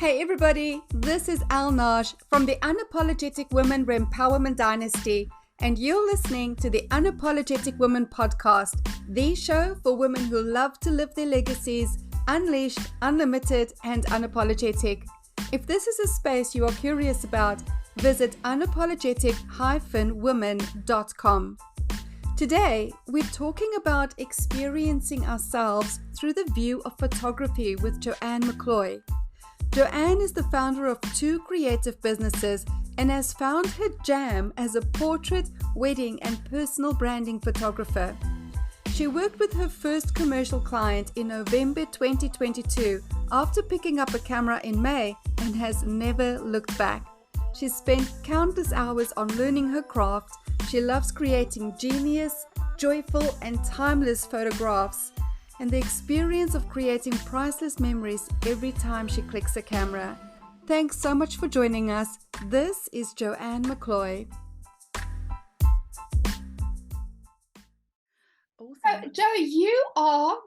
Hey everybody, this is Al Naj from the Unapologetic Woman Empowerment Dynasty, and you're listening to the Unapologetic Woman Podcast, the show for women who love to live their legacies, unleashed, unlimited, and unapologetic. If this is a space you are curious about, visit unapologetic-woman.com. Today, we're talking about experiencing ourselves through the view of photography with Joanne McCloy. Joanne is the founder of 2 creative businesses and has found her jam as a portrait, wedding, and personal branding photographer. She worked with her first commercial client in November 2022 after picking up a camera in May and has never looked back. She's spent countless hours on learning her craft. She loves creating genius, joyful, and timeless photographs, and the experience of creating priceless memories every time she clicks a camera. Thanks so much for joining us. This is Joanne McCloy. Awesome. Jo, you are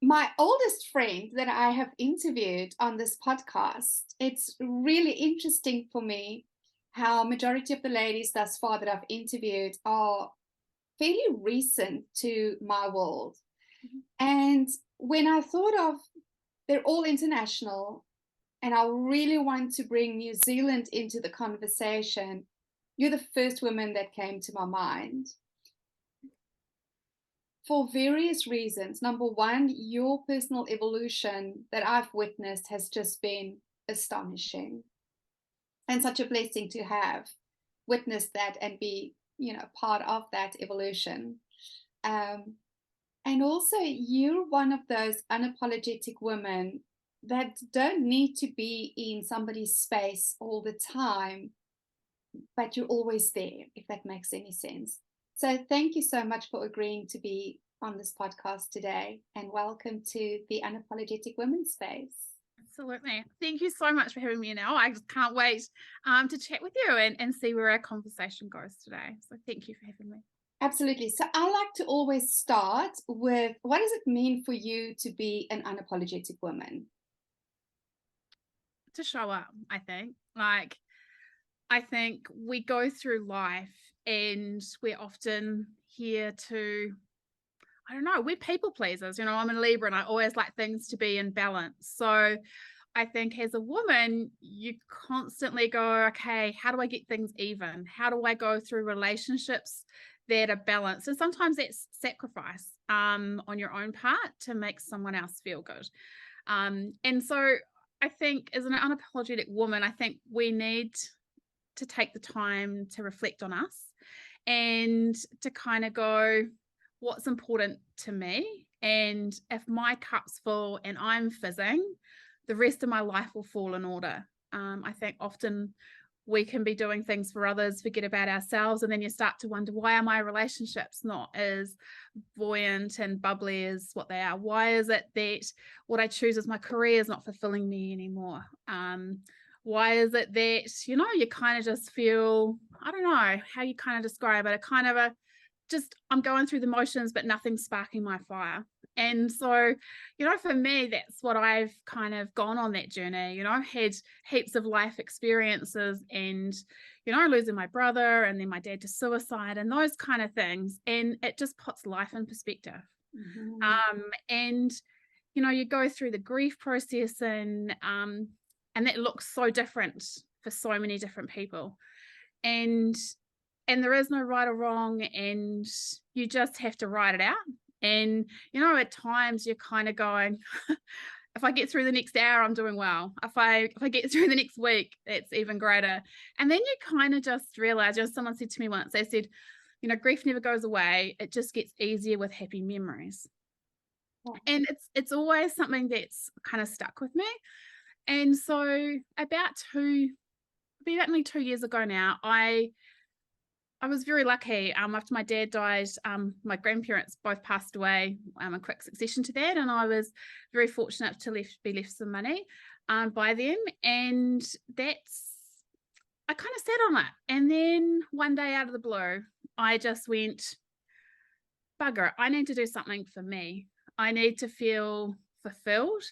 my oldest friend that I have interviewed on this podcast. It's really interesting for me how majority of the ladies thus far that I've interviewed are fairly recent to my world. And when I thought of, they're all international, and I really want to bring New Zealand into the conversation, you're the first woman that came to my mind. For various reasons. Number one, your personal evolution that I've witnessed has just been astonishing. And such a blessing to have witnessed that and be, part of that evolution. And also, you're one of those unapologetic women that don't need to be in somebody's space all the time, but you're always there, if that makes any sense. So thank you so much for agreeing to be on this podcast today, and welcome to the Unapologetic Women space. Absolutely. Thank you so much for having me now. I just can't wait to chat with you and see where our conversation goes today. So thank you for having me. Absolutely. So I like to always start with, what does it mean for you to be an unapologetic woman? To show up, I think. I think we go through life and we're often here to, we're people pleasers. I'm a Libra and I always like things to be in balance. So I think as a woman, you constantly go, okay, how do I get things even? How do I go through relationships that are balanced? And sometimes that's sacrifice on your own part to make someone else feel good. And so I think as an unapologetic woman, I think we need to take the time to reflect on us and to kind of go, what's important to me? And if my cup's full and I'm fizzing, the rest of my life will fall in order. I think often we can be doing things for others, forget about ourselves, and then you start to wonder, why are my relationships not as buoyant and bubbly as what they are? Why is it that what I choose as my career is not fulfilling me anymore? Why is it that, you kind of just feel, I don't know how you kind of describe it, I'm going through the motions, but nothing's sparking my fire. And so, for me, that's what I've kind of gone on that journey, had heaps of life experiences and, losing my brother and then my dad to suicide and those kind of things. And it just puts life in perspective. Mm-hmm. And, you go through the grief process and that looks so different for so many different people. And there is no right or wrong, and you just have to write it out. And, at times you're kind of going, if I get through the next hour, I'm doing well. If I get through the next week, it's even greater. And then you kind of just realize, someone said to me once, they said, grief never goes away. It just gets easier with happy memories. Yeah. And it's always something that's kind of stuck with me. And so about only 2 years ago now, I was very lucky. After my dad died, my grandparents both passed away in quick succession to that, and I was very fortunate to be left some money by them. And I kind of sat on it. And then one day out of the blue, I just went, bugger, I need to do something for me. I need to feel fulfilled.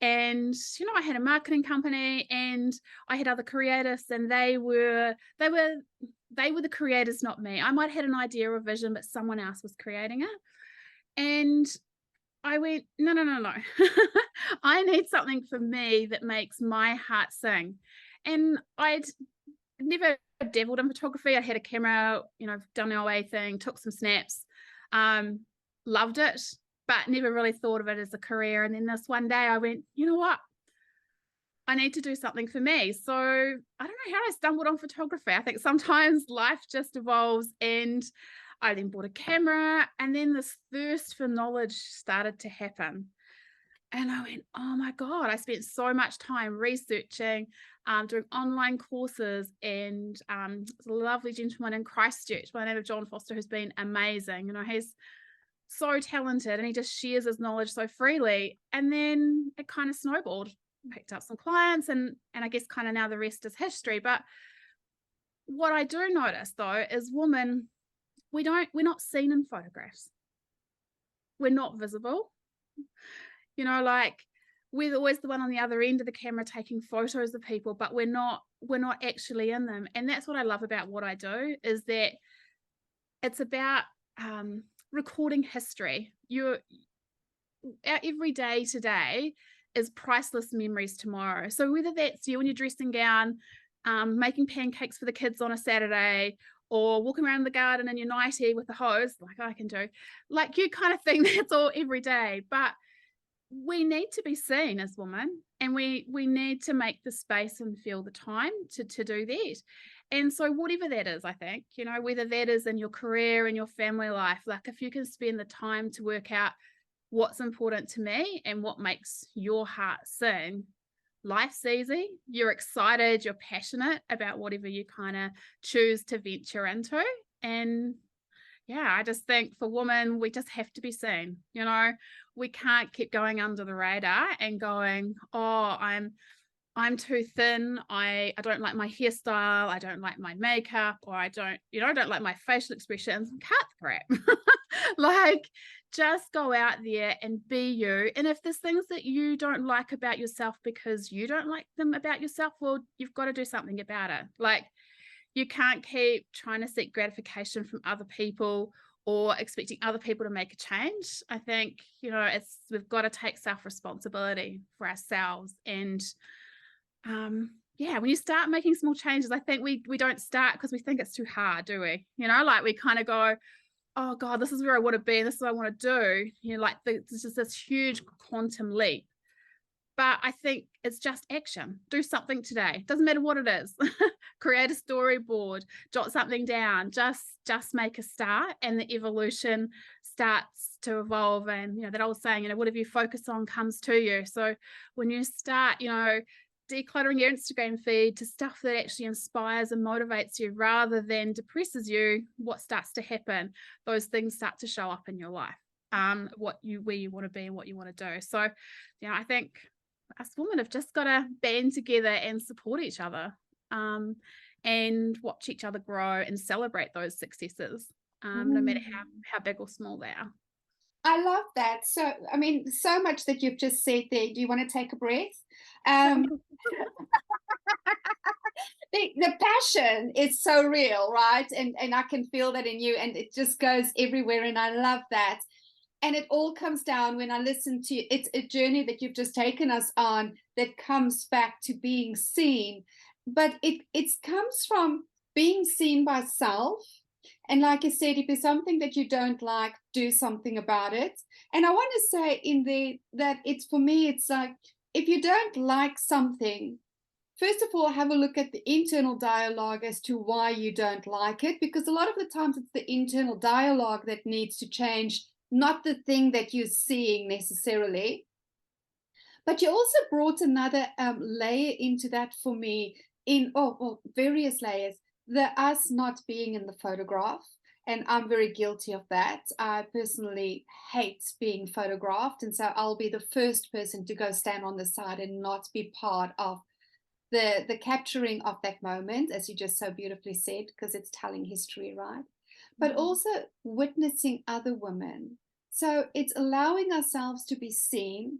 And, I had a marketing company and I had other creatives, and they were the creators, not me. I might have had an idea or vision, but someone else was creating it. And I went, no. I need something for me that makes my heart sing. And I'd never dabbled in photography. I had a camera, done our way thing, took some snaps, loved it, but never really thought of it as a career. And then this one day I went, you know what? I need to do something for me. So I don't know how I stumbled on photography. I think sometimes life just evolves, and I then bought a camera, and then this thirst for knowledge started to happen. And I went, oh my God, I spent so much time researching, doing online courses, and a lovely gentleman in Christchurch by the name of John Foster, who's been amazing. He's so talented and he just shares his knowledge so freely. And then it kind of snowballed, picked up some clients, and I guess kind of now the rest is history. But what I do notice though is women, we're not seen in photographs. We're not visible. Like we're always the one on the other end of the camera taking photos of people, but we're not actually in them. And that's what I love about what I do, is that it's about recording history. Our every day today is priceless memories tomorrow. So whether that's you in your dressing gown, making pancakes for the kids on a Saturday, or walking around the garden in your nightie with a hose, like I can do, like you kind of thing, that's all every day. But we need to be seen as women, and we need to make the space and feel the time to do that. And so whatever that is, I think, whether that is in your career and your family life, like if you can spend the time to work out what's important to me and what makes your heart sing, life's easy. You're excited, you're passionate about whatever you kind of choose to venture into. And yeah, I just think for women, we just have to be seen. We can't keep going under the radar and going, oh, I'm too thin. I don't like my hairstyle. I don't like my makeup, or I don't like my facial expressions. Cut the crap. Like, just go out there and be you. And if there's things that you don't like about yourself because you don't like them about yourself, well, you've got to do something about it. Like, you can't keep trying to seek gratification from other people or expecting other people to make a change. I think, we've got to take self-responsibility for ourselves. And when you start making small changes, I think we don't start because we think it's too hard, do we? Like we kind of go, oh God, this is where I want to be, and this is what I want to do. Like there's just this huge quantum leap. But I think it's just action. Do something today. Doesn't matter what it is. Create a storyboard, jot something down, just make a start, and the evolution starts to evolve. And, that old saying, whatever you focus on comes to you. So when you start, decluttering your Instagram feed to stuff that actually inspires and motivates you rather than depresses you, what starts to happen? Those things start to show up in your life, where you want to be and what you want to do. So, I think us women have just got to band together and support each other, and watch each other grow and celebrate those successes, no matter how big or small they are. I love that. So, so much that you've just said there. Do you want to take a breath? The passion is so real, right? And I can feel that in you, and it just goes everywhere. And I love that. And it all comes down when I listen to you. It's a journey that you've just taken us on that comes back to being seen. But it comes from being seen by self. And like I said, if there's something that you don't like, do something about it. And I want to say that for me, it's like, if you don't like something, first of all, have a look at the internal dialogue as to why you don't like it, because a lot of the times it's the internal dialogue that needs to change, not the thing that you're seeing necessarily. But you also brought another layer into that for me in various layers. The us not being in the photograph, and I'm very guilty of that. I personally hate being photographed, and so I'll be the first person to go stand on the side and not be part of the capturing of that moment, as you just so beautifully said, because it's telling history, right? But also witnessing other women. So it's allowing ourselves to be seen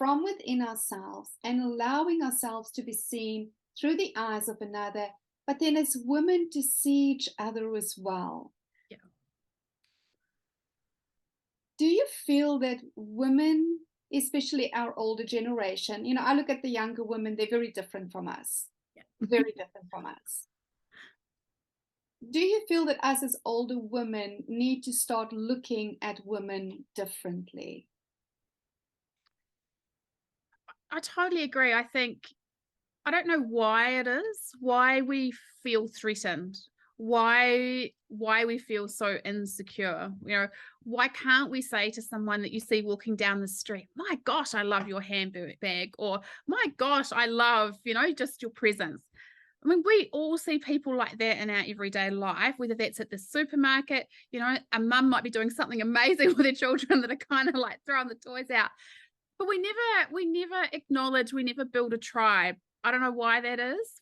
from within ourselves and allowing ourselves to be seen through the eyes of another, but then as women to see each other as well. Yeah. Do you feel that women, especially our older generation, I look at the younger women, they're very different from us. Yeah. Very different from us. Do you feel that us as older women need to start looking at women differently? I totally agree. I don't know why it is, why we feel threatened, why we feel so insecure. Why can't we say to someone that you see walking down the street, my gosh, I love your handbag, or my gosh, I love, just your presence. I mean, we all see people like that in our everyday life, whether that's at the supermarket, a mum might be doing something amazing with their children that are kind of like throwing the toys out. But we never acknowledge, we never build a tribe. I don't know why that is.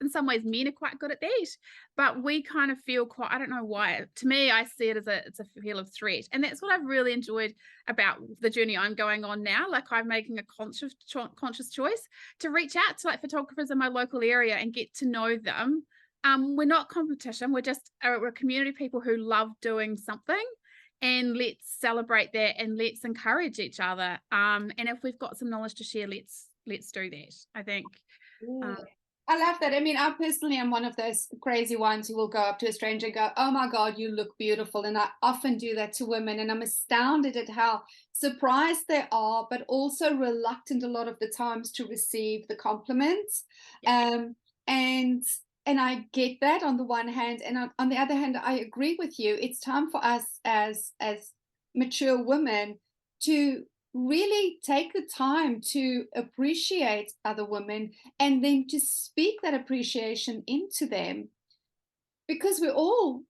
In some ways, men are quite good at that, but we kind of feel quite, I don't know why. To me, I see it as it's a feel of threat. And that's what I've really enjoyed about the journey I'm going on now. Like, I'm making a conscious choice to reach out to like photographers in my local area and get to know them. We're not competition. We're just we're a community of people who love doing something. And let's celebrate that, and let's encourage each other. And if we've got some knowledge to share, let's do that. I think. I love that. I mean, I personally am one of those crazy ones who will go up to a stranger and go, "Oh my God, you look beautiful." And I often do that to women, and I'm astounded at how surprised they are, but also reluctant a lot of the times to receive the compliments. Yeah. And I get that on the one hand, and on the other hand, I agree with you. It's time for us as mature women to really take the time to appreciate other women, and then to speak that appreciation into them, because we all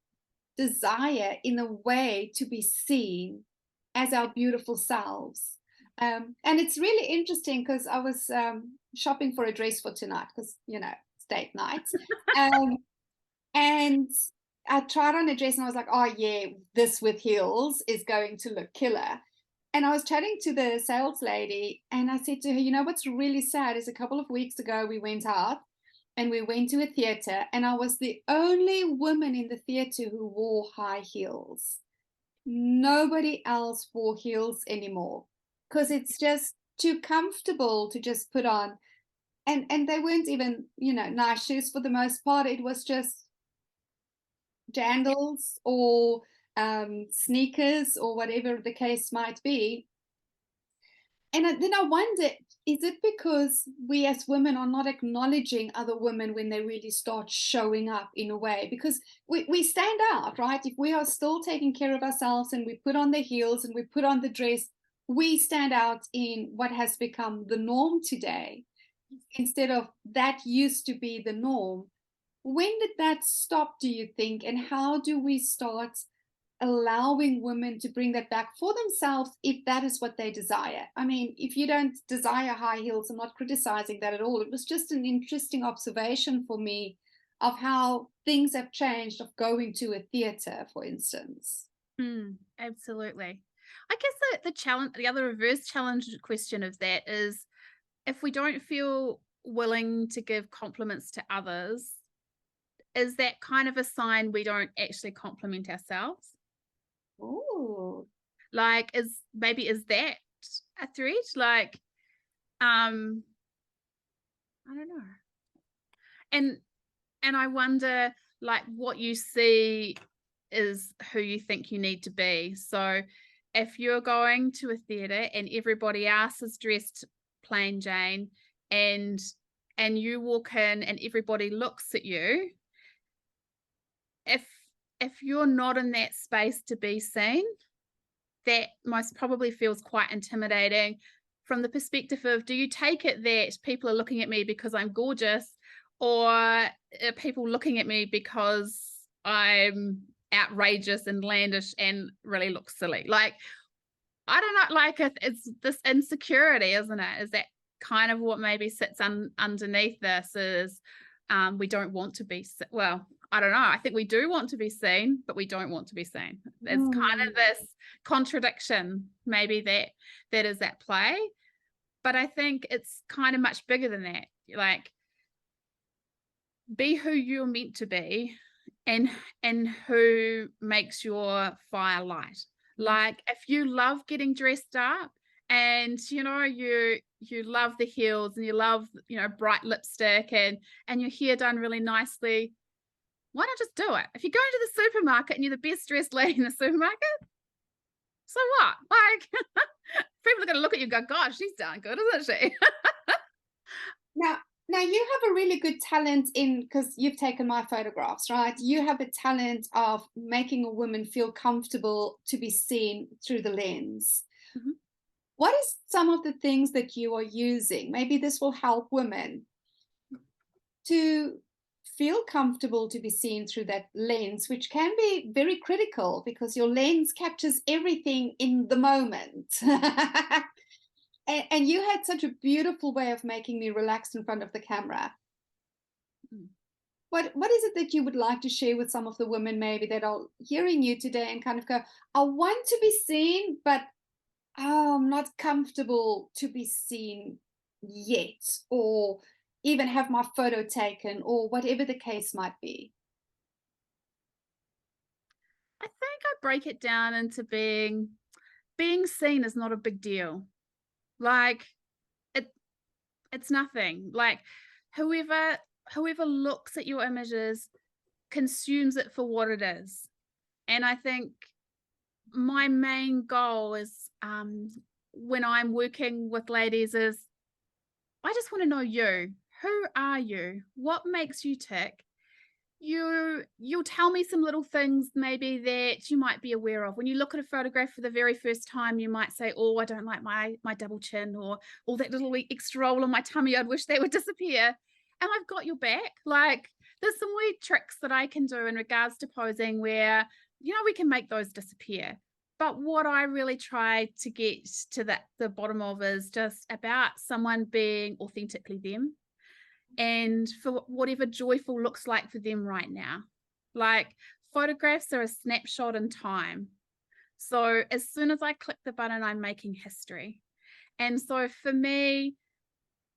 desire in a way to be seen as our beautiful selves. And it's really interesting because I was shopping for a dress for tonight, because it's date night. And I tried on a dress and I was like, oh yeah, this with heels is going to look killer. And I was chatting to the sales lady, and I said to her, what's really sad is a couple of weeks ago we went out and we went to a theater, and I was the only woman in the theater who wore high heels. Nobody else wore heels anymore because it's just too comfortable to just put on. And they weren't even, nice shoes for the most part. It was just jandals or sneakers or whatever the case might be. And then I wonder, is it because we as women are not acknowledging other women when they really start showing up in a way? Because we stand out, right? If we are still taking care of ourselves and we put on the heels and we put on the dress, we stand out in what has become the norm today, instead of that used to be the norm. When did that stop, do you think? And how do we start allowing women to bring that back for themselves if that is what they desire? I mean, if you don't desire high heels, I'm not criticizing that at all. It was just an interesting observation for me of how things have changed, of going to a theater, for instance. Absolutely. I guess the challenge, the other reverse challenge question of that is, if we don't feel willing to give compliments to others, is that kind of a sign we don't actually compliment ourselves? Oh, like, is that a threat? Like, I don't know. And I wonder, like, what you see is who you think you need to be. So if you're going to a theater and everybody else is dressed plain Jane, and you walk in and everybody looks at you, if you're not in that space to be seen, that most probably feels quite intimidating from the perspective of, do you take it that people are looking at me because I'm gorgeous, or are people looking at me because I'm outrageous and landish and really look silly? Like, I don't know, like, it's this insecurity, isn't it? Is that kind of what maybe sits underneath this? Is we don't want to be, well, I don't know. I think we do want to be seen, but we don't want to be seen. It's kind of this contradiction maybe that is at play. But I think it's kind of much bigger than that. Like, be who you're meant to be, and who makes your fire light. Like, if you love getting dressed up, and you love the heels, and you love bright lipstick, and your hair done really nicely, why not just do it? If you're going to the supermarket and you're the best dressed lady in the supermarket, so what? Like, people are going to look at you and go, gosh, she's darn good, isn't she? Now you have a really good talent because you've taken my photographs, right? You have a talent of making a woman feel comfortable to be seen through the lens. Mm-hmm. What is some of the things that you are using? Maybe this will help women to feel comfortable to be seen through that lens, which can be very critical because your lens captures everything in the moment. And you had such a beautiful way of making me relax in front of the camera. What is it that you would like to share with some of the women maybe that are hearing you today and kind of go, I want to be seen, but I'm not comfortable to be seen yet, or even have my photo taken, or whatever the case might be? I think I break it down into being seen is not a big deal. Like, it's nothing. Like, whoever looks at your images consumes it for what it is. And I think my main goal is, when I'm working with ladies, is I just want to know you. Who are you? What makes you tick? You'll tell me some little things maybe that you might be aware of. When you look at a photograph for the very first time, you might say, oh, I don't like my double chin, or that little extra roll on my tummy, I'd wish they would disappear. And I've got your back. Like, there's some weird tricks that I can do in regards to posing where, we can make those disappear. But what I really try to get to the bottom of is just about someone being authentically them, and for whatever joyful looks like for them right now. Like, photographs are a snapshot in time. So as soon as I click the button, I'm making history. And so for me,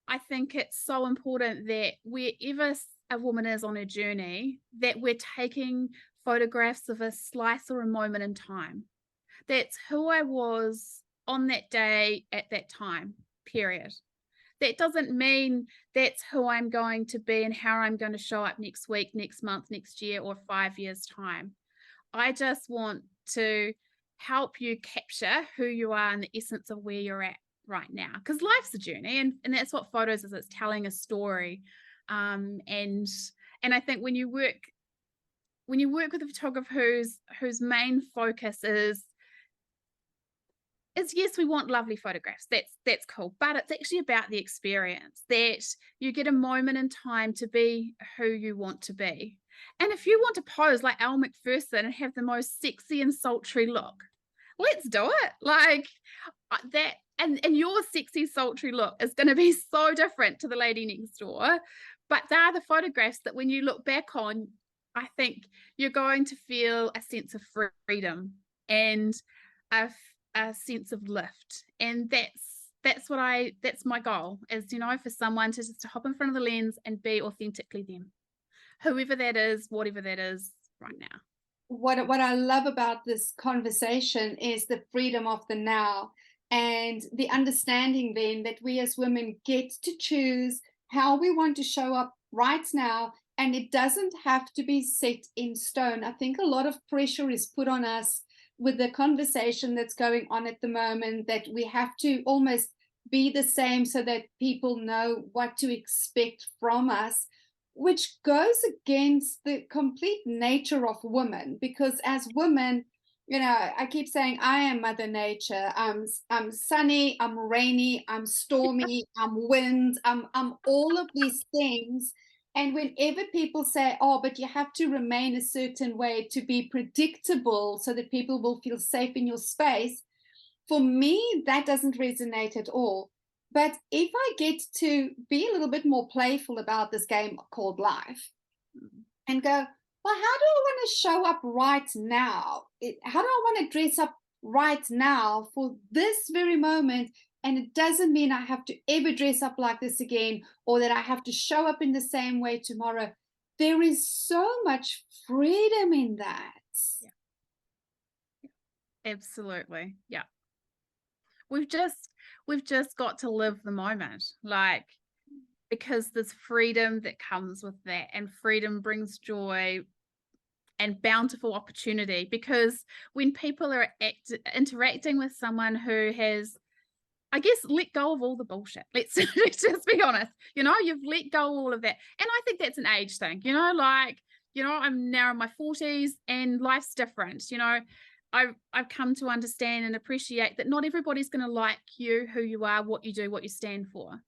I think it's so important that wherever a woman is on her journey, that we're taking photographs of a slice or a moment in time. That's who I was on that day at that time, period. That doesn't mean that's who I'm going to be and how I'm going to show up next week, next month, next year, or 5 years' time. I just want to help you capture who you are and the essence of where you're at right now. Because life's a journey, and that's what photos is. It's telling a story. And I think when you work with a photographer whose main focus is yes, we want lovely photographs. That's cool. But it's actually about the experience, that you get a moment in time to be who you want to be. And if you want to pose like Elle Macpherson and have the most sexy and sultry look, let's do it. Like that. And your sexy, sultry look is going to be so different to the lady next door. But they are the photographs that when you look back on, I think you're going to feel a sense of freedom and a sense of lift. And that's my goal is, for someone to just hop in front of the lens and be authentically them, whoever that is, whatever that is right now. What I love about this conversation is the freedom of the now, and the understanding then that we as women get to choose how we want to show up right now, and it doesn't have to be set in stone. I think a lot of pressure is put on us with the conversation that's going on at the moment, that we have to almost be the same so that people know what to expect from us, which goes against the complete nature of women. Because as women, I keep saying I am Mother Nature. I'm sunny, I'm rainy, I'm stormy, I'm wind, I'm all of these things. And whenever people say, oh, but you have to remain a certain way to be predictable so that people will feel safe in your space, for me, that doesn't resonate at all. But if I get to be a little bit more playful about this game called life and go, well, how do I want to show up right now? How do I want to dress up right now for this very moment And it doesn't mean I have to ever dress up like this again, or that I have to show up in the same way tomorrow. There is so much freedom in that. Yeah. Absolutely. Yeah. We've just got to live the moment, like, because there's freedom that comes with that, and freedom brings joy and bountiful opportunity. Because when people are interacting with someone who has, I guess, let go of all the bullshit, let's just be honest, you've let go of all of that. And I think that's an age thing, like, I'm now in my 40s and life's different. I've come to understand and appreciate that not everybody's going to like you, who you are, what you do, what you stand for.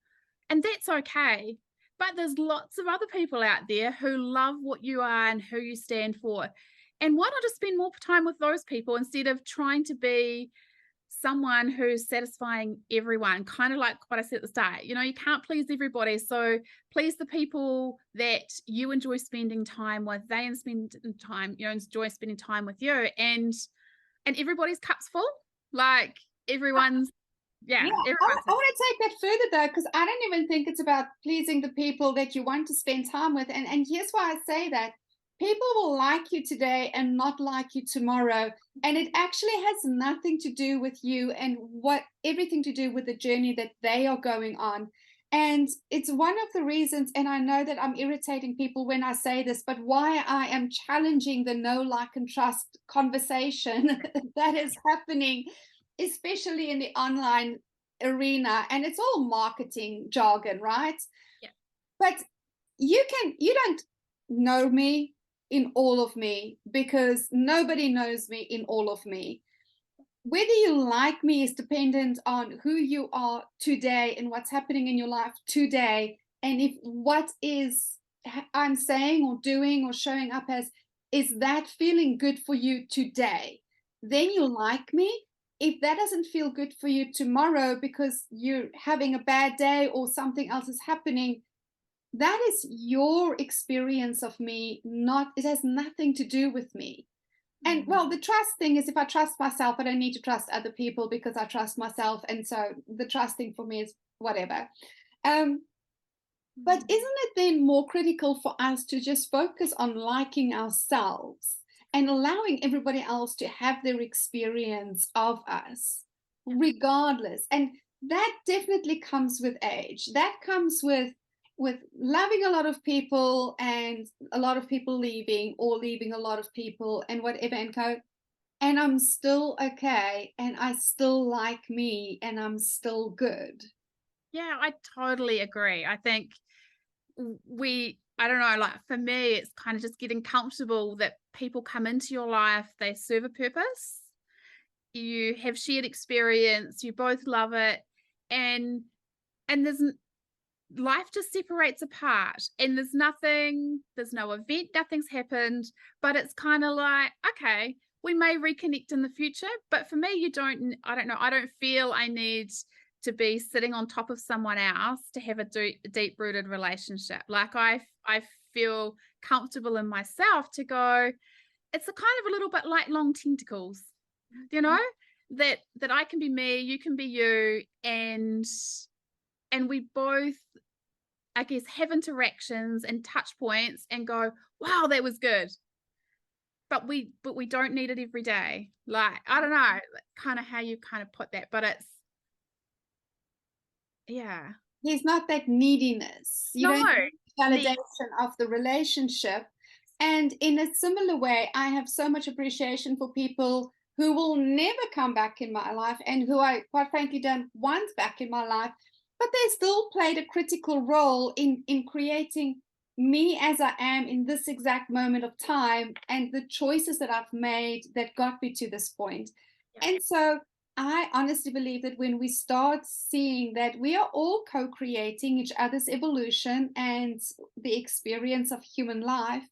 And that's okay. But there's lots of other people out there who love what you are and who you stand for. And why not just spend more time with those people instead of trying to be someone who's satisfying everyone? Kind of like what I said at the start, you can't please everybody. So please the people that you enjoy spending time with. They enjoy spending time with you. And everybody's cup's full. Like, everyone's, I want to take that further, though, because I don't even think it's about pleasing the people that you want to spend time with. And here's why I say that. People will like you today and not like you tomorrow. And it actually has nothing to do with you and everything to do with the journey that they are going on. And it's one of the reasons, and I know that I'm irritating people when I say this, but why I am challenging the know, like, and trust conversation that is happening, especially in the online arena. And it's all marketing jargon, right? Yeah. But you don't know me in all of me, because nobody knows me in all of me. Whether you like me is dependent on who you are today and what's happening in your life today. And if what is I'm saying or doing or showing up as, is that feeling good for you today, then you like me. If that doesn't feel good for you tomorrow because you're having a bad day or something else is happening, that is your experience of me. It has nothing to do with me. And well, the trust thing is, if I trust myself, I don't need to trust other people because I trust myself. And so the trust thing for me is whatever. But isn't it then more critical for us to just focus on liking ourselves and allowing everybody else to have their experience of us, regardless? And that definitely comes with age. That comes with loving a lot of people and a lot of people leaving, or leaving a lot of people and whatever, and go, and I'm still okay, and I still like me, and I'm still good. Yeah, I totally agree. I think I don't know, like, for me, it's kind of just getting comfortable that people come into your life, they serve a purpose, you have shared experience, you both love it, and life just separates apart, and there's no event, nothing's happened, but it's kind of like, okay, we may reconnect in the future, but for me, I don't feel I need to be sitting on top of someone else to have a deep-rooted relationship. Like, I feel comfortable in myself to go, it's a kind of a little bit like long tentacles, that I can be me, you can be you, and we both, I guess, have interactions and touch points and go, wow, that was good. But we don't need it every day. Like, I don't know, kind of how you kind of put that, but it's, yeah. There's not that neediness. You don't need validation of the relationship. And in a similar way, I have so much appreciation for people who will never come back in my life, and who I, quite frankly, don't want back in my life, but they still played a critical role in creating me as I am in this exact moment of time, and the choices that I've made that got me to this point. Yeah. And so I honestly believe that when we start seeing that we are all co-creating each other's evolution and the experience of human life,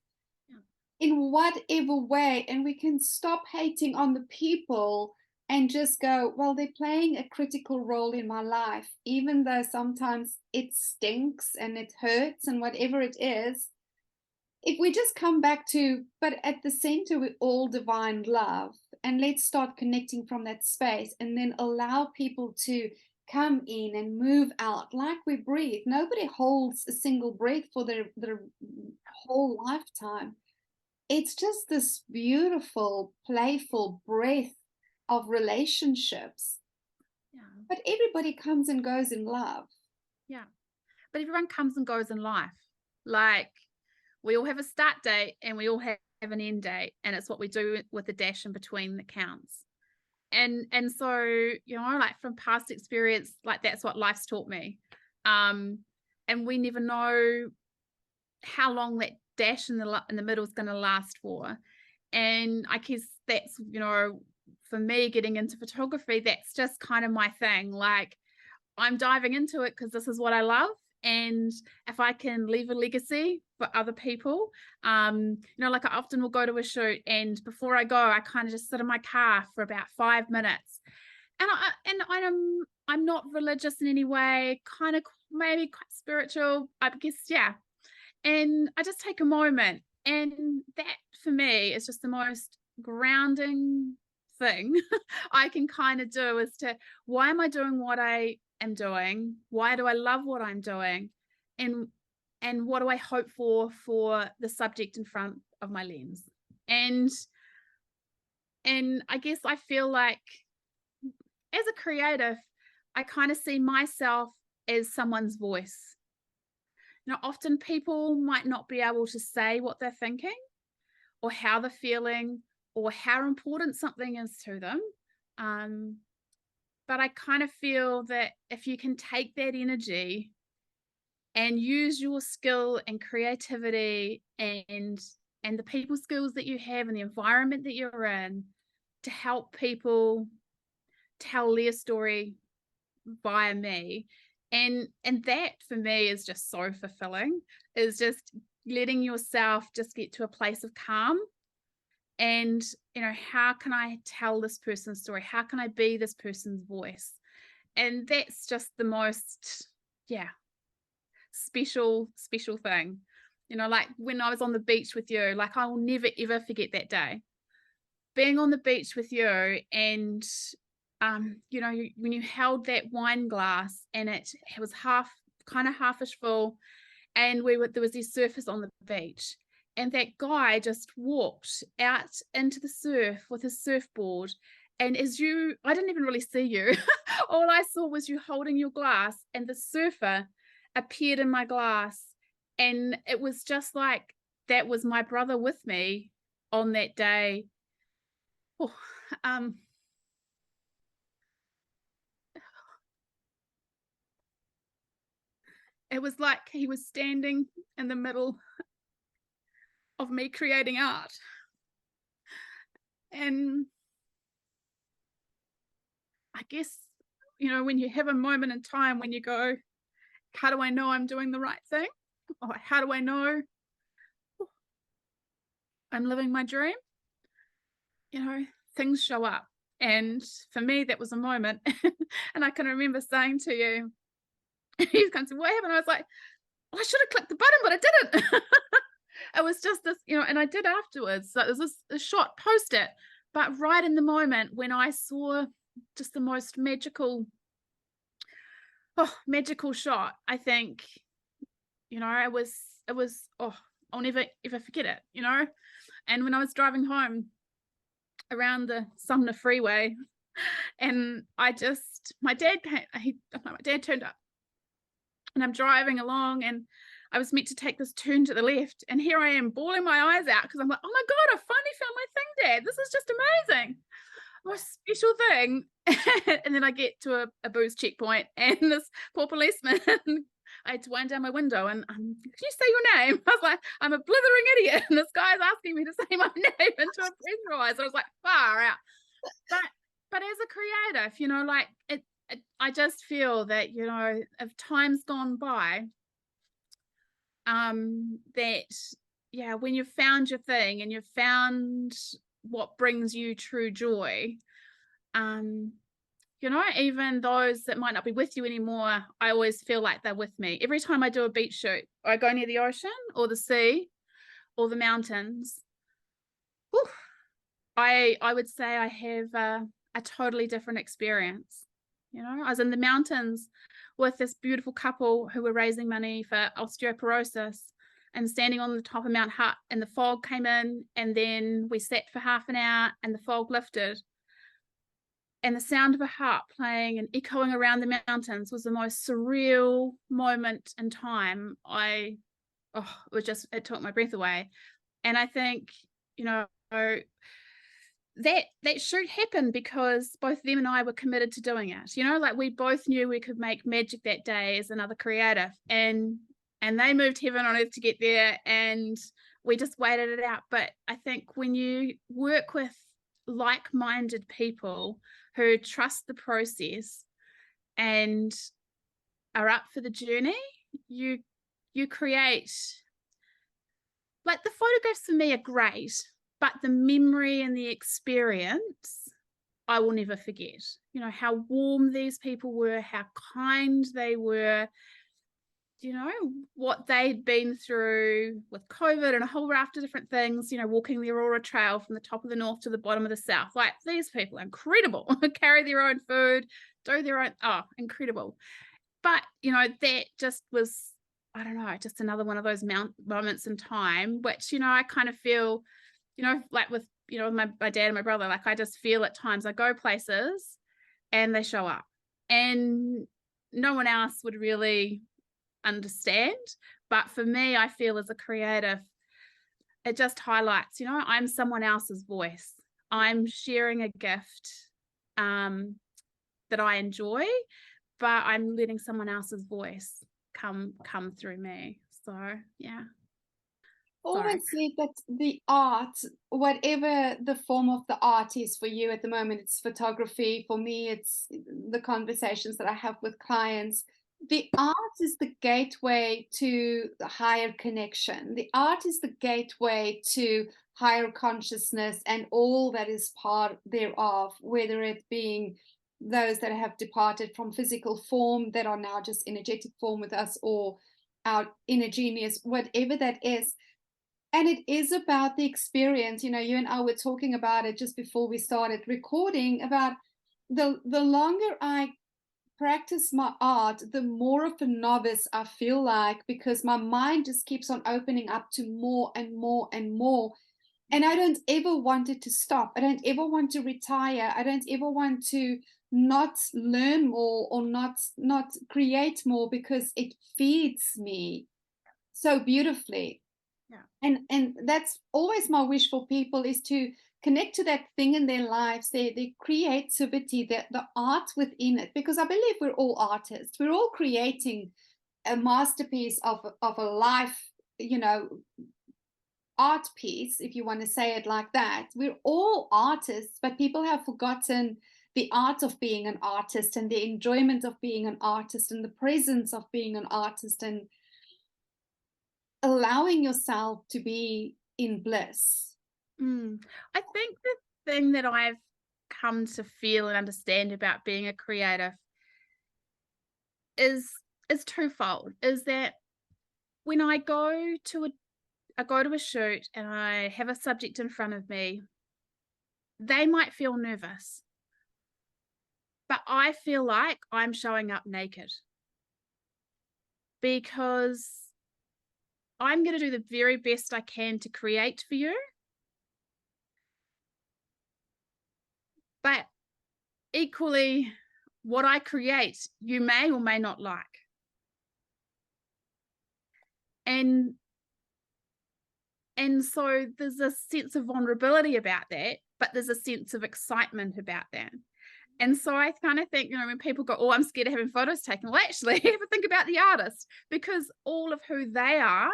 in whatever way, and we can stop hating on the people and just go, well, they're playing a critical role in my life, even though sometimes it stinks and it hurts and whatever it is. If we just come back to, but at the center, we're all divine love, and let's start connecting from that space, and then allow people to come in and move out like we breathe. Nobody holds a single breath for their whole lifetime. It's just this beautiful, playful breath of relationships. Yeah. But everybody comes and goes in love. Yeah. But everyone comes and goes in life. Like, we all have a start date and we all have an end date, and it's what we do with the dash in between that counts. And so, you know, like from past experience, like that's what life's taught me. And we never know how long that dash in the middle is going to last for. And I guess that's, you know, for me getting into photography, that's just kind of my thing. Like, I'm diving into it because this is what I love. And if I can leave a legacy for other people, you know, like I often will go to a shoot, and before I go, I kind of just sit in my car for about 5 minutes. And I'm not religious in any way, kind of maybe quite spiritual, I guess, yeah. And I just take a moment, and that for me is just the most grounding thing I can kind of do, is to, why am I doing what I am doing? Why do I love what I'm doing? And what do I hope for the subject in front of my lens? And I guess I feel like as a creative, I kind of see myself as someone's voice. You know, often people might not be able to say what they're thinking or how they're feeling or how important something is to them. But I kind of feel that if you can take that energy and use your skill and creativity and the people skills that you have and the environment that you're in to help people tell their story via me, and that for me is just so fulfilling, is just letting yourself just get to a place of calm. And, you know, how can I tell this person's story? How can I be this person's voice? And that's just the most, yeah, special thing. You know, like when I was on the beach with you, like I will never, ever forget that day. Being on the beach with you, and, you know, when you held that wine glass and it was halfish full, and there was this surface on the beach. And that guy just walked out into the surf with his surfboard. And I didn't even really see you. All I saw was you holding your glass, and the surfer appeared in my glass. And it was just like, that was my brother with me on that day. Oh, it was like he was standing in the middle of me creating art. And I guess, you know, when you have a moment in time when you go, how do I know I'm doing the right thing? Or how do I know I'm living my dream? You know, things show up. And for me, that was a moment. And I can remember saying to you, he's going to say, what happened? I was like, well, I should have clicked the button, but I didn't. It was just this, you know, and I did afterwards. So there's this shot, post it. But right in the moment when I saw just the most magical shot, I think, you know, it was, I'll never ever forget it, you know. And when I was driving home around the Sumner Freeway, and my dad turned up, and I'm driving along, and I was meant to take this turn to the left, and here I am bawling my eyes out because I'm like, oh my God, I finally found my thing, Dad. This is just amazing. Most special thing. And then I get to a booze checkpoint, and this poor policeman, I had to wind down my window, and can you say your name? I was like, I'm a blithering idiot, and this guy's asking me to say my name into a pressurized. I was like, far out. But as a creative, you know, like I just feel that, you know, if time's gone by, that, yeah, when you've found your thing and you've found what brings you true joy, you know, even those that might not be with you anymore, I always feel like they're with me. Every time I do a beach shoot, or I go near the ocean or the sea or the mountains, I would say I have a totally different experience. You know, I was in the mountains with this beautiful couple who were raising money for osteoporosis, and standing on the top of Mount Hutt, and the fog came in, and then we sat for half an hour and the fog lifted, and the sound of a harp playing and echoing around the mountains was the most surreal moment in time. It took my breath away. And I think, you know, that shoot happened because both them and I were committed to doing it. You know, like we both knew we could make magic that day as another creative, and they moved heaven on earth to get there, and we just waited it out. But I think when you work with like-minded people who trust the process and are up for the journey, you create, like, the photographs for me are great, but the memory and the experience I will never forget. You know, how warm these people were, how kind they were, you know, what they'd been through with COVID and a whole raft of different things, you know, walking the Aurora Trail from the top of the north to the bottom of the south. Like, these people are incredible. Carry their own food, do their own, incredible. But, you know, that just was, I don't know, just another one of those moments in time, which, you know, I kind of feel, you know, like with, you know, my dad and my brother, like I just feel at times I go places and they show up and no one else would really understand. But for me, I feel as a creative, it just highlights, you know, I'm someone else's voice. I'm sharing a gift that I enjoy, but I'm letting someone else's voice come through me. So yeah. Always said that the art, whatever the form of the art is for you at the moment, it's photography. For me, it's the conversations that I have with clients. The art is the gateway to the higher connection. The art is the gateway to higher consciousness and all that is part thereof, whether it being those that have departed from physical form that are now just energetic form with us, or our inner genius, whatever that is. And it is about the experience. You know, you and I were talking about it just before we started recording, about the longer I practice my art, the more of a novice I feel like, because my mind just keeps on opening up to more and more and more. And I don't ever want it to stop. I don't ever want to retire. I don't ever want to not learn more or not create more, because it feeds me so beautifully. Yeah. And that's always my wish for people, is to connect to that thing in their lives, their creativity, the art within it, because I believe we're all artists. We're all creating a masterpiece of a life, you know, art piece, if you want to say it like that. We're all artists, but people have forgotten the art of being an artist and the enjoyment of being an artist and the presence of being an artist and allowing yourself to be in bliss. I think the thing that I've come to feel and understand about being a creative is twofold. Is that when I go to a shoot and I have a subject in front of me, they might feel nervous, but I feel like I'm showing up naked, because I'm going to do the very best I can to create for you. But equally, what I create, you may or may not like. And so there's a sense of vulnerability about that, but there's a sense of excitement about that. And so I kind of think, you know, when people go, oh, I'm scared of having photos taken, well, actually, have a think about the artist, because all of who they are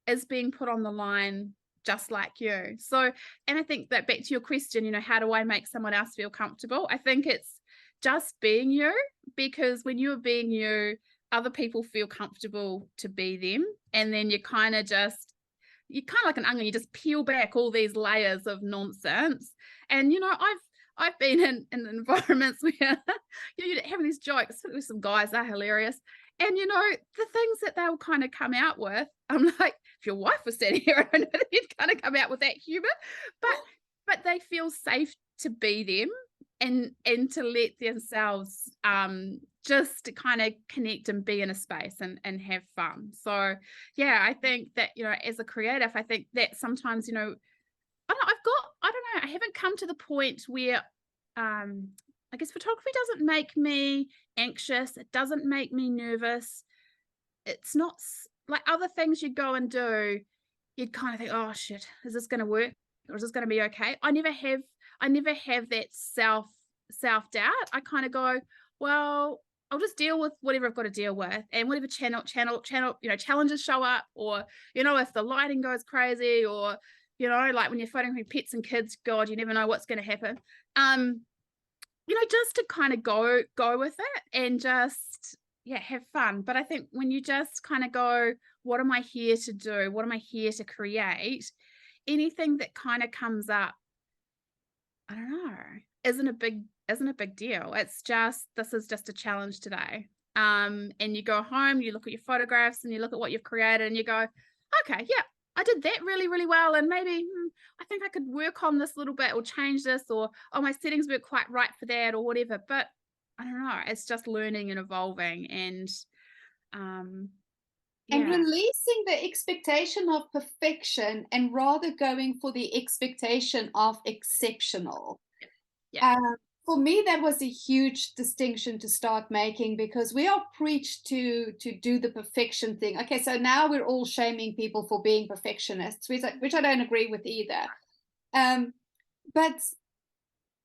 is being put on the line just like you. So, and I think that back to your question, you know, how do I make someone else feel comfortable? I think it's just being you, because when you're being you, other people feel comfortable to be them. And then you're kind of like an onion, you just peel back all these layers of nonsense. And, you know, I've been in environments where you're having these jokes with some guys, they're hilarious. And, you know, the things that they'll kind of come out with, I'm like, if your wife was sitting here, I know that you'd kind of come out with that humor, but they feel safe to be them. and to let themselves just to kind of connect and be in a space and have fun. So yeah, I think that, you know, as a creative, I think that sometimes, you know, I haven't come to the point where I guess photography doesn't make me anxious. It doesn't make me nervous. It's not like other things you go and do, you'd kind of think, oh shit, is this going to work? Or is this going to be okay? I never have that self-doubt. I kind of go, well, I'll just deal with whatever I've got to deal with, and whatever channel, you know, challenges show up, or, you know, if the lighting goes crazy, or, you know, like when you're photographing pets and kids, God, you never know what's going to happen. You know, just to kind of go with it and just, yeah, have fun. But I think when you just kind of go, what am I here to do? What am I here to create? Anything that kind of comes up, I don't know, isn't a big deal. It's just, this is just a challenge today. And you go home, you look at your photographs and you look at what you've created and you go, okay, yeah, I did that really, really well. And maybe I think I could work on this a little bit or change this, or, oh, my settings weren't quite right for that or whatever. But I don't know, it's just learning and evolving and and releasing the expectation of perfection and rather going for the expectation of exceptional. For me, that was a huge distinction to start making, because we are preached to do the perfection thing. Okay, so now we're all shaming people for being perfectionists, which I don't agree with either. But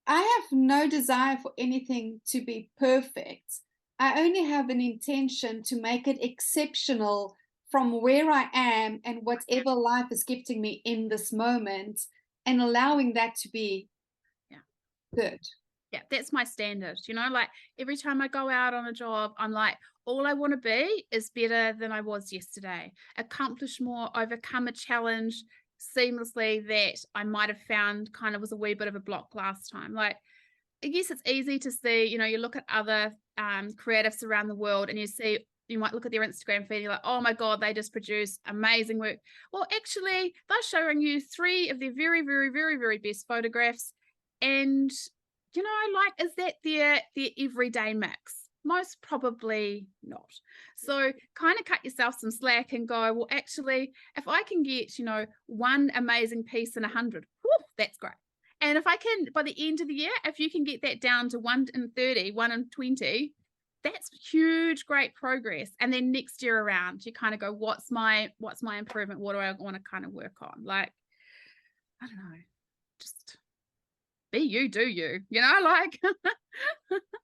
I have no desire for anything to be perfect. I only have an intention to make it exceptional from where I am and whatever life is gifting me in this moment, and allowing that to be good. Yeah, that's my standard. You know, like every time I go out on a job, I'm like, all I want to be is better than I was yesterday, accomplish more, overcome a challenge seamlessly that I might have found kind of was a wee bit of a block last time. Like, I guess it's easy to see, you know, you look at other creatives around the world and you might look at their Instagram feed and you're like, oh my God, they just produce amazing work. Well, actually, they're showing you 3 of their very, very, very, very best photographs. And, you know, like, is that their everyday mix? Most probably not. So kind of cut yourself some slack and go, well, actually, if I can get, you know, 1 amazing piece in 100, whew, that's great. And if I can, by the end of the year, if you can get that down to 1 in 30, 1 in 20, that's huge, great progress. And then next year around, you kind of go, what's my improvement? What do I want to kind of work on? Like, I don't know, just be you, do you, you know, like.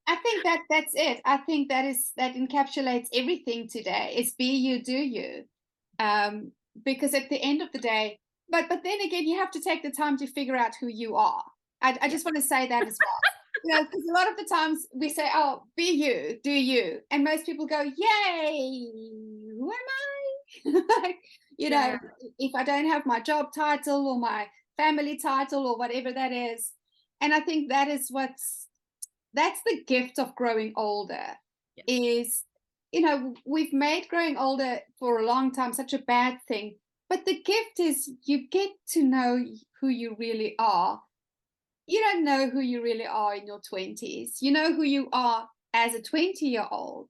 I think that's it. I think that encapsulates everything today. It's be you, do you. Because at the end of the day, but then again, you have to take the time to figure out who you are. I just want to say that as well. You know, because a lot of the times we say, oh, be you, do you. And most people go, yay, who am I? Like, you know, if I don't have my job title or my family title or whatever that is. And I think that is that's the gift of growing older. Is, you know, we've made growing older for a long time such a bad thing. But the gift is you get to know who you really are. You don't know who you really are in your 20s. You know who you are as a 20-year-old.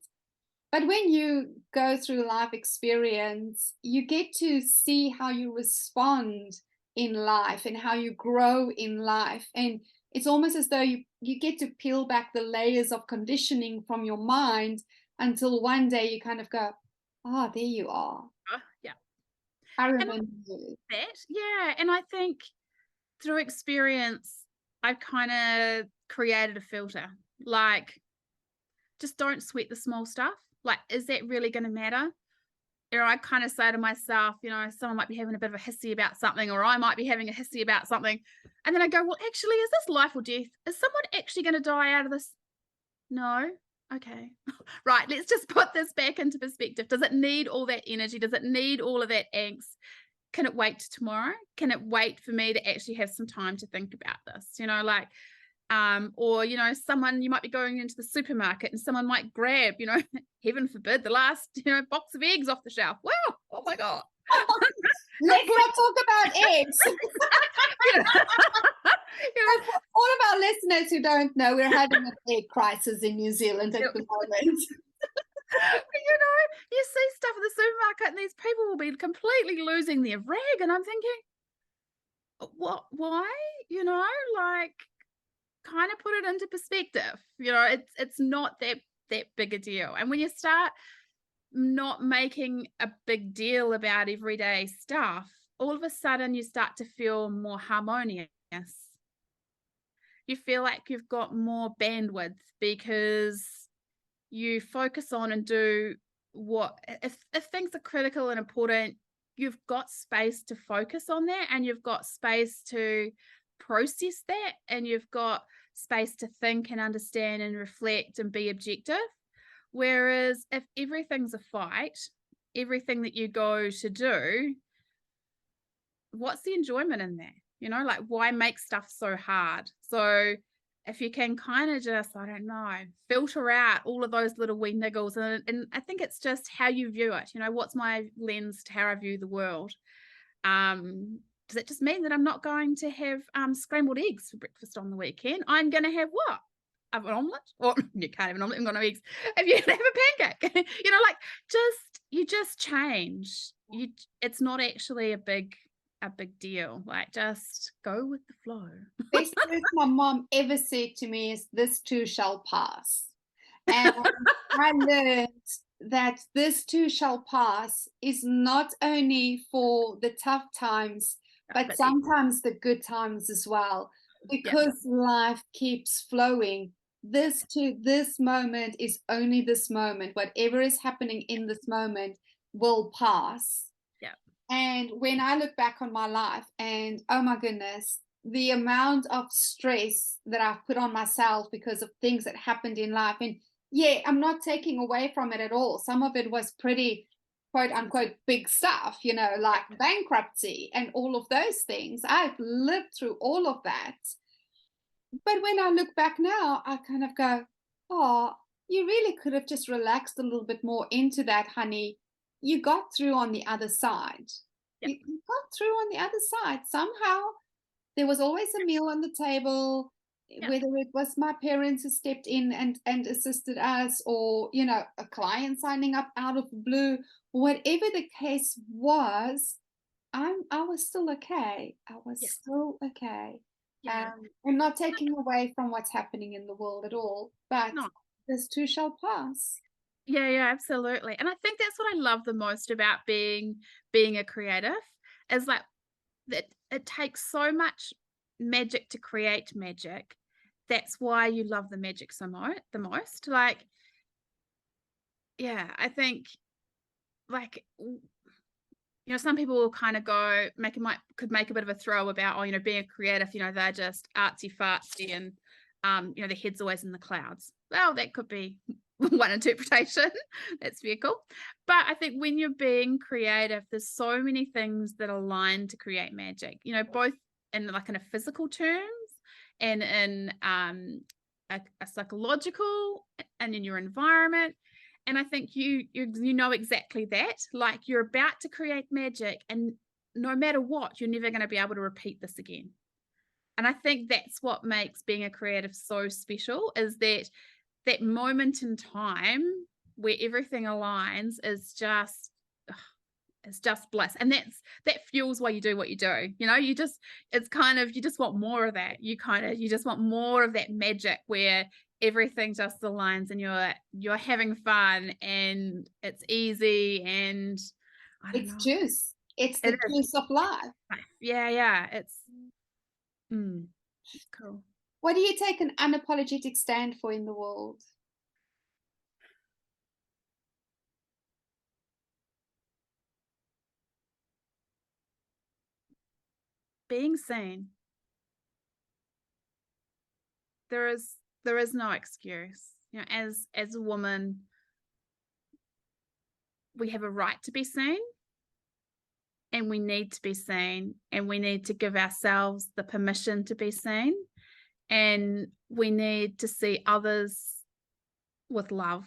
But when you go through life experience, you get to see how you respond in life and how you grow in life. And it's almost as though you get to peel back the layers of conditioning from your mind until one day you kind of go, oh, there you are. Yeah. I remember that. Yeah. And I think through experience, I've kind of created a filter. Like, just don't sweat the small stuff. Like, is that really going to matter? Or I kind of say to myself, you know, someone might be having a bit of a hissy about something, or I might be having a hissy about something. And then I go, well, actually, is this life or death? Is someone actually going to die out of this? No. Okay. Right. Let's just put this back into perspective. Does it need all that energy? Does it need all of that angst? Can it wait to tomorrow? Can it wait for me to actually have some time to think about this? You know, like, or, you know, you might be going into the supermarket and someone might grab, you know, heaven forbid, the last, you know, box of eggs off the shelf. Wow. Oh my God. Let's not talk about eggs. You know, For all of our listeners who don't know, we're having a egg crisis in New Zealand at the moment. you know, you see stuff in the supermarket and these people will be completely losing their rag, and I'm thinking, what, why? You know, like, kind of put it into perspective. You know, it's not that big a deal. And when you start not making a big deal about everyday stuff, all of a sudden you start to feel more harmonious. You feel like you've got more bandwidth because you focus on and do what, if things are critical and important, you've got space to focus on that, and you've got space to process that, and you've got space to think and understand and reflect and be objective. Whereas if everything's a fight, everything that you go to do, what's the enjoyment in that? You know, like, why make stuff so hard? So if you can kind of just, I don't know, filter out all of those little wee niggles. And I think it's just how you view it. You know, what's my lens to how I view the world? Does it just mean that I'm not going to have scrambled eggs for breakfast on the weekend? I'm going to have what? An omelette? Or you can't have an omelette, you've got no eggs. If you can have a pancake, you know, like, you just change. It's not actually a big deal. Like, just go with the flow. Best words my mom ever said to me is, "This too shall pass." And I learned that this too shall pass is not only for the tough times, but sometimes the good times as well, because life keeps flowing. This moment is only this moment. Whatever is happening in this moment will pass. Yeah. And when I look back on my life, and oh my goodness, the amount of stress that I've put on myself because of things that happened in life. And yeah, I'm not taking away from it at all. Some of it was pretty, quote unquote, big stuff, you know, like bankruptcy and all of those things. I've lived through all of that. But when I look back now, I kind of go, oh, you really could have just relaxed a little bit more into that, honey. You got through on the other side. You got through on the other side. Somehow there was always a meal on the table, whether it was my parents who stepped in and assisted us, or, you know, a client signing up out of the blue, whatever the case was, I was still okay. I was still okay. I'm not taking away from what's happening in the world at all, but this too shall pass. Yeah, absolutely. And I think that's what I love the most about being a creative, is like that it takes so much magic to create magic. That's why you love the magic the most. Like, yeah, I think, like, you know, some people will kind of go could make a bit of a throw about, oh, you know, being a creative, you know, they're just artsy fartsy and you know, their head's always in the clouds. Well, that could be one interpretation. That's very cool. But I think when you're being creative, there's so many things that align to create magic, you know, both in a physical terms and in a psychological and in your environment. And I think you know exactly that. Like, you're about to create magic, and no matter what, you're never going to be able to repeat this again. And I think that's what makes being a creative so special, is that moment in time where everything aligns is just, it's just bliss. And that fuels why you do what you do. You know, you just want more of that. You just want more of that magic where everything just aligns and you're having fun and it's easy, and it's juice. It's the juice of life. Yeah. It's cool. What do you take an unapologetic stand for in the world? Being seen. There is no excuse. You know, as a woman, we have a right to be seen, and we need to be seen, and we need to give ourselves the permission to be seen, and we need to see others with love,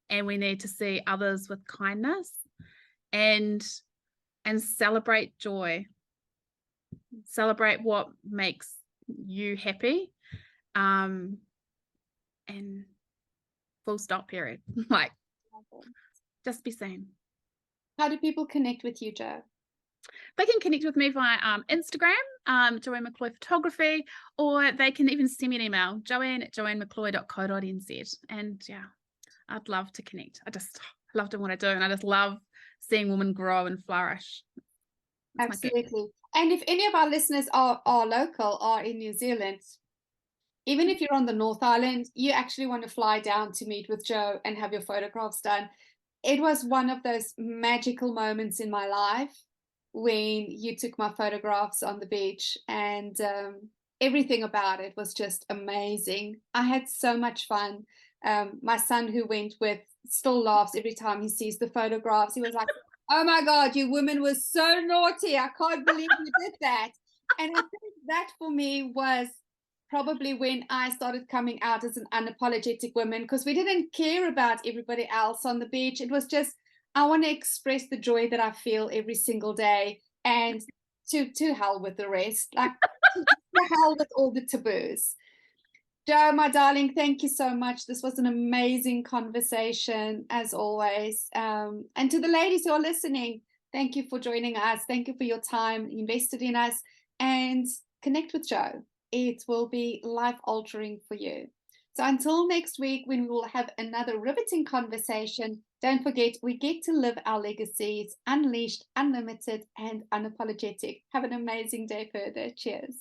and we need to see others with kindness, and celebrate joy, celebrate what makes you happy. And full stop, period. Like, just be seen. How do people connect with you, Jo? They can connect with me via Instagram, Joanne McCloy Photography, or they can even send me an email, joanne@joannemccloy.co.nz. And yeah, I'd love to connect. I just love doing what I do, and I just love seeing women grow and flourish. That's absolutely. And if any of our listeners are local, are in New Zealand, even if you're on the North Island, you actually want to fly down to meet with Jo and have your photographs done. It was one of those magical moments in my life when you took my photographs on the beach, and everything about it was just amazing. I had so much fun. My son, who went with, still laughs every time he sees the photographs. He was like, "Oh my God, you woman was so naughty. I can't believe you did that." And I think that for me was probably when I started coming out as an unapologetic woman, because we didn't care about everybody else on the beach. It was just, I want to express the joy that I feel every single day, and to hell with the rest, like to hell with all the taboos. Jo, my darling, thank you so much. This was an amazing conversation, as always. And to the ladies who are listening, thank you for joining us. Thank you for your time invested in us, and connect with Jo. It will be life-altering for you. So until next week, when we will have another riveting conversation, don't forget, we get to live our legacies unleashed, unlimited, and unapologetic. Have an amazing day further. Cheers.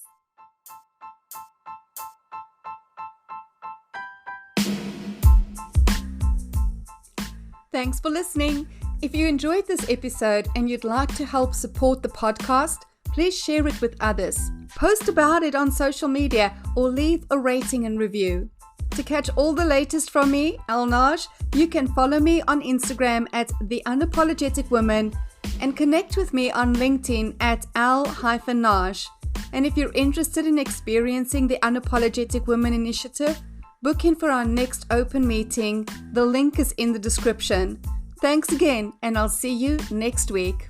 Thanks for listening. If you enjoyed this episode and you'd like to help support the podcast, please share it with others. Post about it on social media or leave a rating and review. To catch all the latest from me, Naj, you can follow me on Instagram at The Unapologetic Woman and connect with me on LinkedIn at Al-Naj. And if you're interested in experiencing the Unapologetic Woman Initiative, book in for our next open meeting. The link is in the description. Thanks again, and I'll see you next week.